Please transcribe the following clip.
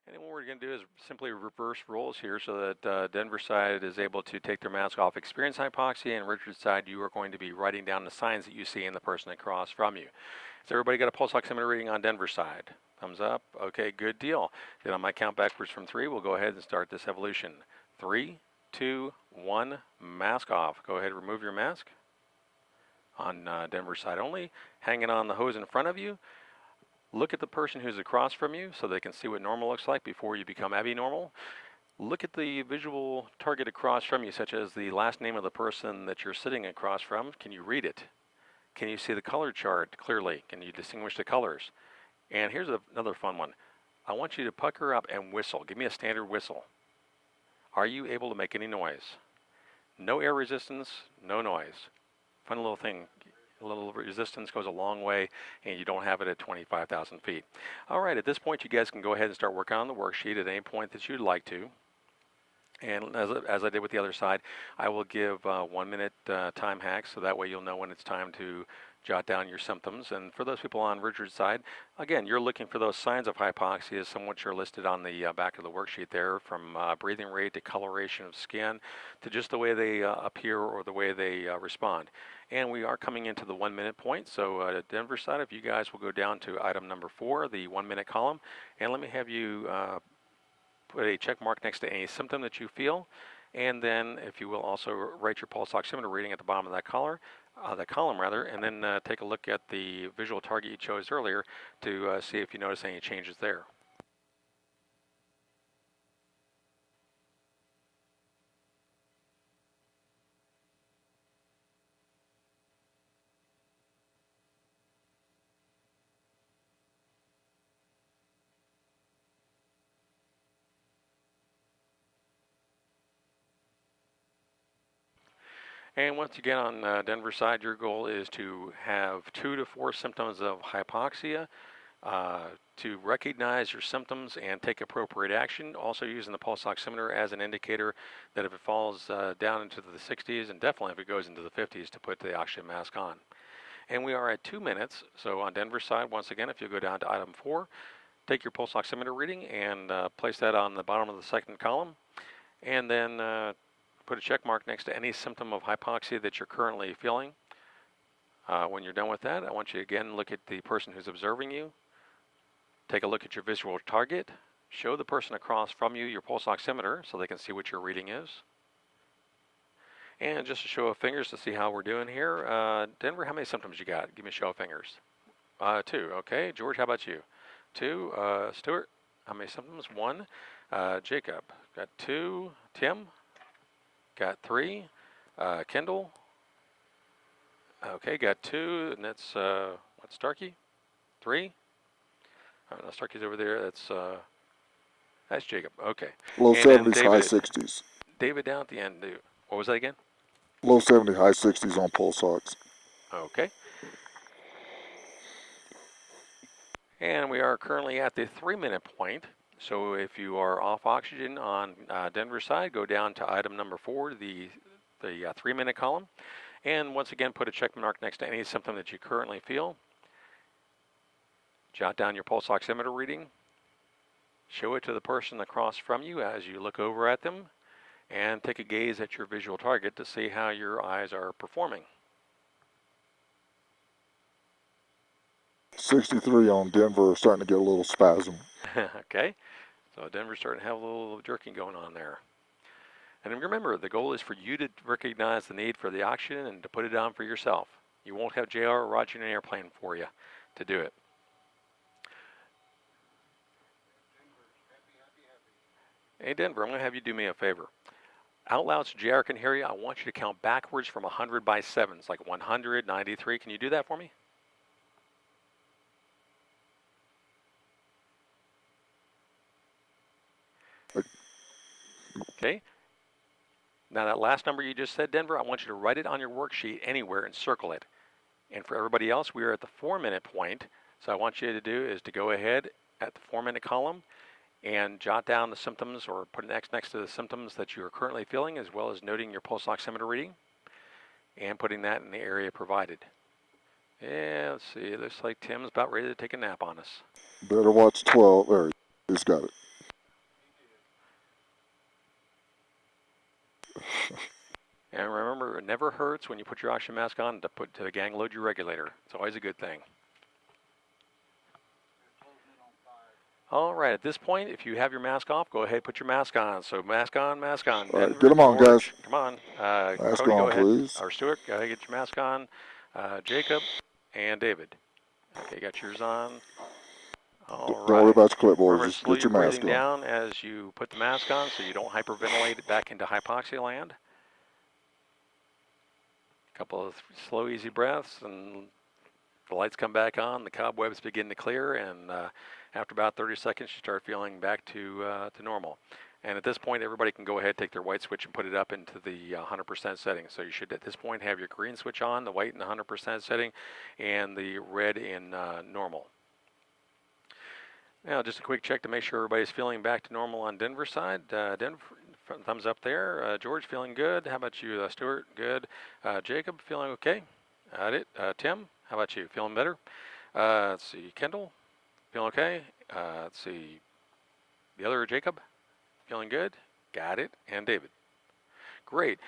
And then what we're going to do is simply reverse roles here so that Denver side is able to take their mask off, experience hypoxia, and Richard's side, you are going to be writing down the signs that you see in the person across from you. So everybody got a pulse oximeter reading on Denver side? Thumbs up. Okay, good deal. Then on my count backwards from 3, we'll go ahead and start this evolution. 3, 2, 1, mask off. Go ahead and remove your mask on Denver side only. Hanging on the hose in front of you. Look at the person who's across from you so they can see what normal looks like before you become abnormal. Look at the visual target across from you, such as the last name of the person that you're sitting across from. Can you read it? Can you see the color chart clearly? Can you distinguish the colors? And here's another fun one. I want you to pucker up and whistle. Give me a standard whistle. Are you able to make any noise? No air resistance, no noise. Fun little thing. A little resistance goes a long way, and you don't have it at 25,000 feet. All right, at this point, you guys can go ahead and start working on the worksheet at any point that you'd like to. And as I did with the other side, I will give 1 minute time hacks, so that way you'll know when it's time to jot down your symptoms. And for those people on Richard's side, again, you're looking for those signs of hypoxia, some which are listed on the back of the worksheet there, from breathing rate to coloration of skin to just the way they appear or the way they respond. And we are coming into the 1 minute point, so Denver side, if you guys will go down to item number 4, the 1 minute column, and let me have you put a check mark next to any symptom that you feel, and then, if you will, also write your pulse oximeter reading at the bottom of that column, and then take a look at the visual target you chose earlier to see if you notice any changes there. And once again, on Denver side, your goal is to have 2 to 4 symptoms of hypoxia, to recognize your symptoms and take appropriate action. Also using the pulse oximeter as an indicator that if it falls down into the 60s, and definitely if it goes into the 50s, to put the oxygen mask on. And we are at 2 minutes, so on Denver side, once again, if you go down to item 4, take your pulse oximeter reading and place that on the bottom of the second column, and then put a check mark next to any symptom of hypoxia that you're currently feeling. When you're done with that, I want you to again look at the person who's observing you. Take a look at your visual target. Show the person across from you your pulse oximeter so they can see what your reading is. And just a show of fingers to see how we're doing here. Denver, how many symptoms you got? Give me a show of fingers. 2, okay. George, how about you? 2. Stuart, how many symptoms? 1. Jacob, got 2. Tim, got 3. Kendall, okay, got 2, and that's, what's Starkey? 3. No, Starkey's over there, that's Jacob, okay. Low And 70s, David, high 60s. David down at the end, what was that again? Low 70, high 60s on pulse ox. Okay. And we are currently at the 3 minute point. So if you are off oxygen on Denver side, go down to item number 4, the 3 minute column. And once again, put a check mark next to any symptom that you currently feel. Jot down your pulse oximeter reading. Show it to the person across from you as you look over at them. And take a gaze at your visual target to see how your eyes are performing. 63 on Denver, starting to get a little spasm. Okay, so Denver's starting to have a little jerking going on there. And remember, the goal is for you to recognize the need for the oxygen and to put it on for yourself. You won't have JR or Roger in an airplane for you to do it. Hey Denver, I'm going to have you do me a favor. Out loud so JR can hear you, I want you to count backwards from 100 by 7s, like 100, 93. Can you do that for me? Okay. Now that last number you just said, Denver, I want you to write it on your worksheet anywhere and circle it. And for everybody else, we are at the 4 minute point. So I want you to do is to go ahead at the 4 minute column and jot down the symptoms or put an X next to the symptoms that you are currently feeling, as well as noting your pulse oximeter reading and putting that in the area provided. Yeah, let's see. It looks like Tim's about ready to take a nap on us. Better watch 12. There, he's got it. And remember, it never hurts when you put your oxygen mask on to gang load your regulator. It's always a good thing. All right, at this point, if you have your mask off, go ahead and put your mask on. So mask on, mask on. All right, Denver, get them on, George, guys. come on. Mask Cody, go on, ahead. please. Or Stuart, go ahead and get your mask on. Jacob and David. Okay, got yours on. All Don't worry right. about your clipboard. Remember, Just slow get your your mask breathing on. down as you put the mask on so you don't hyperventilate back into hypoxia land. A couple of slow, easy breaths, and the lights come back on, the cobwebs begin to clear, and after about 30 seconds, you start feeling back to normal. And at this point, everybody can go ahead, take their white switch, and put it up into the 100% setting. So you should, at this point, have your green switch on, the white in 100% setting, and the red in normal. Now, just a quick check to make sure everybody's feeling back to normal on Denver side. Denver, thumbs up there. George, feeling good. How about you, Stuart? Good. Jacob, feeling okay? Got it. Tim, how about you? Feeling better? Let's see. Kendall, feeling okay? Let's see. The other Jacob, feeling good? Got it. And David. Great.